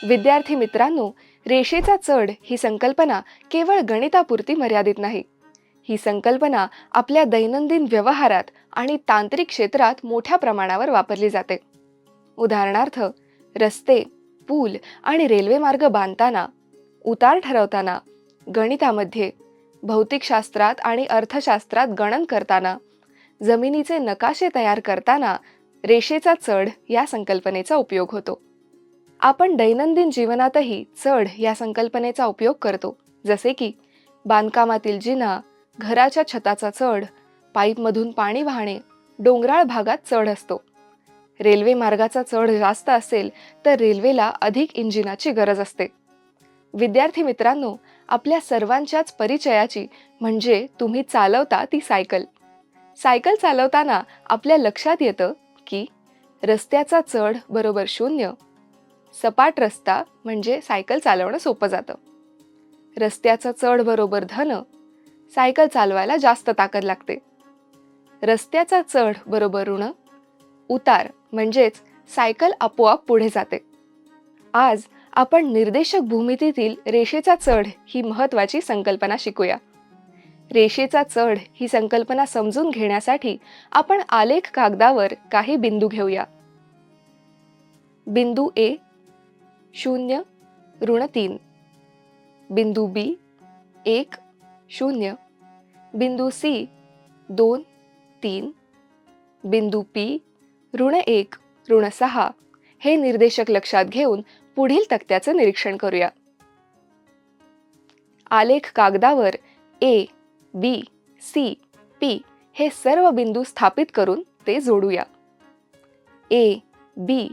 विद्यार्थी मित्रांनो, रेषेचा चढ ही संकल्पना केवळ गणितापुरती मर्यादित नाही. ही संकल्पना आपल्या दैनंदिन व्यवहारात आणि तांत्रिक क्षेत्रात मोठ्या प्रमाणावर वापरली जाते. उदाहरणार्थ, रस्ते, पूल आणि रेल्वे मार्ग बांधताना, उतार ठरवताना, गणितामध्ये, भौतिकशास्त्रात आणि अर्थशास्त्रात गणन करताना, जमिनीचे नकाशे तयार करताना रेषेचा चढ या संकल्पनेचा उपयोग होतो. आपण दैनंदिन जीवनातही चढ या संकल्पनेचा उपयोग करतो, जसे की बांधकामातील जिना, घराच्या छताचा चढ, पाईपमधून पाणी वाहणे, डोंगराळ भागात चढ असतो. रेल्वे मार्गाचा चढ जास्त असेल तर रेल्वेला अधिक इंजिनाची गरज असते. विद्यार्थी मित्रांनो, आपल्या सर्वांच्याच परिचयाची म्हणजे तुम्ही चालवता ती सायकल. सायकल चालवताना आपल्या लक्षात येतं की रस्त्याचा चढ बरोबर 0, सपाट रस्ता म्हणजे सायकल चालवणं सोपं जातं. रस्त्याचा चढ बरोबर धन, सायकल चालवायला जास्त ताकद लागते. रस्त्याचा चढ बरोबर ऋण, उतार म्हणजेच सायकल आपोआप पुढे जाते. आज आपण निर्देशक भूमितीतील रेषेचा चढ ही महत्त्वाची संकल्पना शिकूया. रेषेचा चढ ही संकल्पना समजून घेण्यासाठी आपण आलेख कागदावर काही बिंदू घेऊया. बिंदू ए 0 ऋण 3, बिंदू बी 1 0, बिंदू सी 2 3, बिंदू पी ऋण 1 ऋण 6 हे निर्देशक लक्षात घेऊन पुढील तक्त्याचं निरीक्षण करूया. आलेख कागदावर ए, बी, सी, पी हे सर्व बिंदू स्थापित करून ते जोडूया. ए, बी,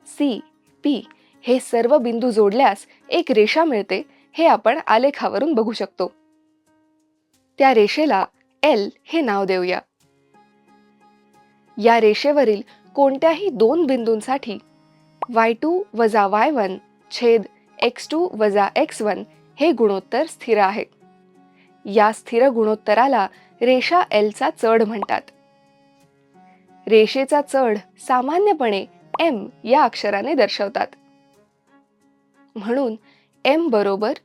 सी, पी हे सर्व बिंदू जोडल्यास एक रेषा मिळते हे आपण आलेखावरून बघू शकतो. त्या रेषेला एल हे नाव देऊया. या रेषेवरील कोणत्याही दोन बिंदूंसाठी y2 वजा y1 छेद x2 वजा x1 हे गुणोत्तर स्थिर आहे. या स्थिर गुणोत्तराला रेषा एलचा चढ म्हणतात. रेषेचा चढ सामान्यपणे m या अक्षराने दर्शवतात. म्हणून m बरोबर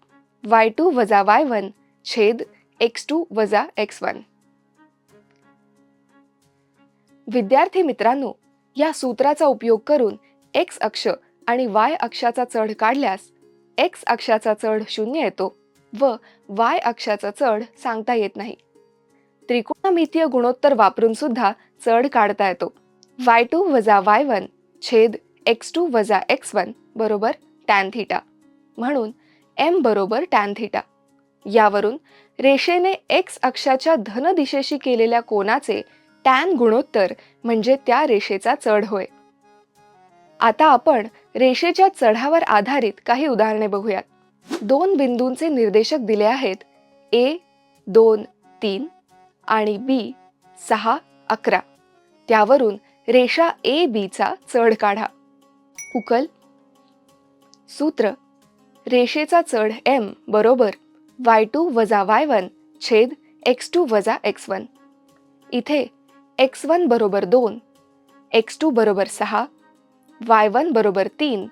y2 वजा y1 छेद x2 वजा x1. विद्यार्थी मित्रांनो, या सूत्राचा उपयोग करून x अक्ष आणि y अक्षाचा चढ काढल्यास x अक्षाचा चढ 0 येतो व y अक्षाचा चढ सांगता येत नाही. त्रिकोणमितीय गुणोत्तर वापरून सुद्धा चढ काढता येतो. y2 वजा y1 छेद x2 वजा x1 बरोबर tan थीटा. म्हणून m बरोबर tan थीटा. यावरून रेषेने x अक्षाच्या धन दिशेशी केलेल्या कोनाचे tan गुणोत्तर म्हणजे त्या रेषेचा चढ होय. आता आपण रेषेच्या चढावर आधारित काही उदाहरणे बघूयात. दोन बिंदूंचे निर्देशक दिले आहेत a 2 3 आणि b 6 11. त्यावरून रेषा ए बी चा चढ काढा. उकल. सूत्र: रेषेचा चढ m बरोबर y2 वजा y1 छेद x2 वजा x1. इथे x1 बरोबर 2, x2 बरोबर 6, y1 बरोबर 3,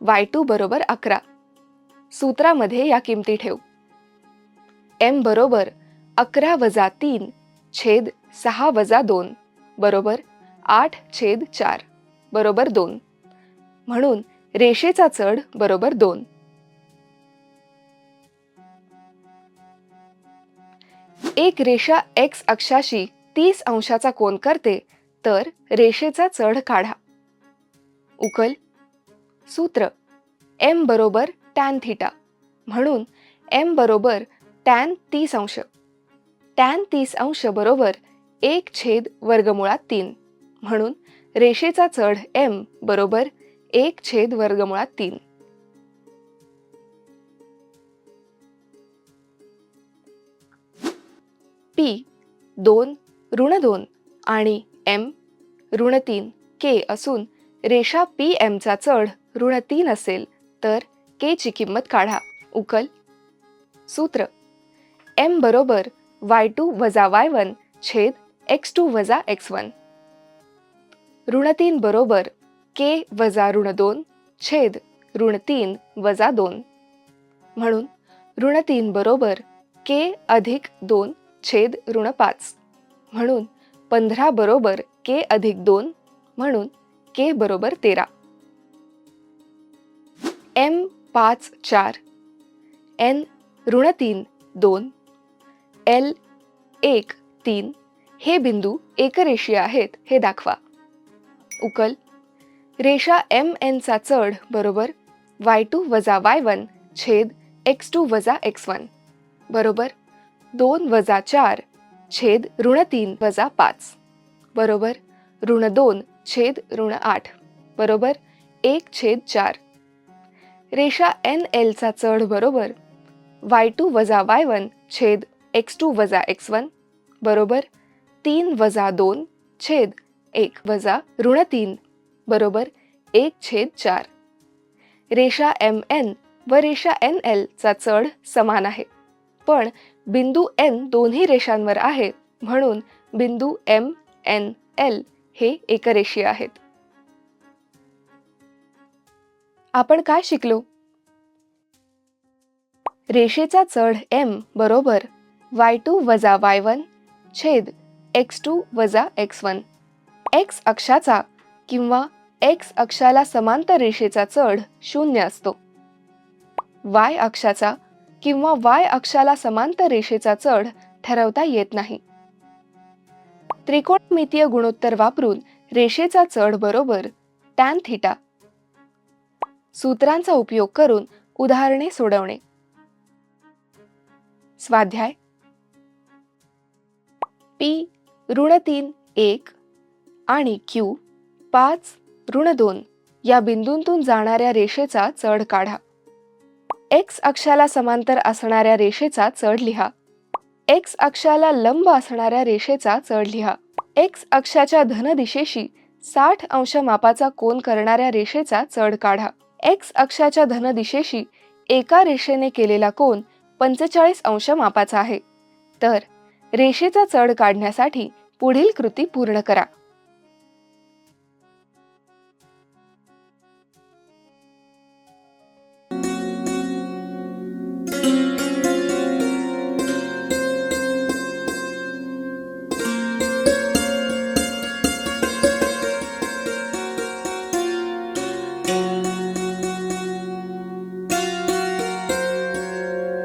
y2 बरोबर 11. सूत्रामध्ये या किमती ठेव. m बरोबर 11 वजा 3 छेद 6 वजा 2 बरोबर 8 छेद 4 बरोबर 2. म्हणून रेषेचा चढ बरोबर 2. एक रेषा x अक्षाशी 30 अंशाचा कोन करते तर रेषेचा चढ काढा. उकल. सूत्र: m बरोबर tan थीटा. म्हणून m बरोबर tan 30 अंश. tan 30 अंश बरोबर 1 छेद वर्गमुळात 3. म्हणून रेषेचा चढ m बरोबर 1 छेद वर्गमुळात 3. p 2 ऋण 2 आणि m ऋण 3 k असून रेषा PM चा चढ ऋण 3 असेल तर k ची किंमत काढा. उकल. सूत्र: m बरोबर y2 वजा y1 छेद x2 वजा x1. ऋण 3 बरोबर k वजा ऋण 2 छेद -3 - 2. म्हणून -3 बरोबर k अधिक 2 छेद -5. म्हणून 15 बरोबर k अधिक 2. म्हणून k बरोबर 13. m 5 4, n -3 2, l 1 3 हे बिंदू एकरेषीय आहेत हे दाखवा. उकल. रेषा mn चा चढ बरोबर y2 - y1 छेद x2 - x1 बरोबर 2 - 4 छेद -3 - 5 बरोबर -2 छेद -8 बरोबर 1/4. रेषा nl चा चढ बरोबर y2 - y1 छेद x2 - x1 बरोबर 3 - 2 छेद 1 -3 बरोबर 1/4. रेषा mn व रेषा nl चा चढ समान आहे, पण बिंदू n दोन्ही रेषांवर आहे, म्हणून बिंदू m n l हे एकरेषीय आहेत. आपण काय शिकलो? रेषेचा चढ m बरोबर y2 - y1 छेद x2 - x1. x अक्षाचा किंवा x अक्षाला समांतर रेषेचा चढ 0 असतो. y अक्षाचा किंवा y अक्षाला समांतर रेषेचा चढ ठरवता येत नाही. त्रिकोणमितीय गुणोत्तर वापरून रेषेचा चढ बरोबर tan थीटा. सूत्रांचा उपयोग करून उदाहरणे सोडवणे. स्वाध्याय. p -3 1 आणि q 5 -2 या बिंदूंतून जाणाऱ्या रेषेचा चढ काढा. x अक्षाला समांतर असणाऱ्या रेषेचा चढ लिहा. x अक्षाला लंब असणाऱ्या रेषेचा चढ लिहा. x अक्षाच्या धन दिशेशी 60 अंश मापाचा कोन करणाऱ्या रेषेचा चढ काढा. x अक्षाच्या धन दिशेशी एका रेषेने केलेला कोन 45 अंश मापाचा आहे. तर रेषेचा चढ काढण्यासाठी पुढील कृती पूर्ण करा.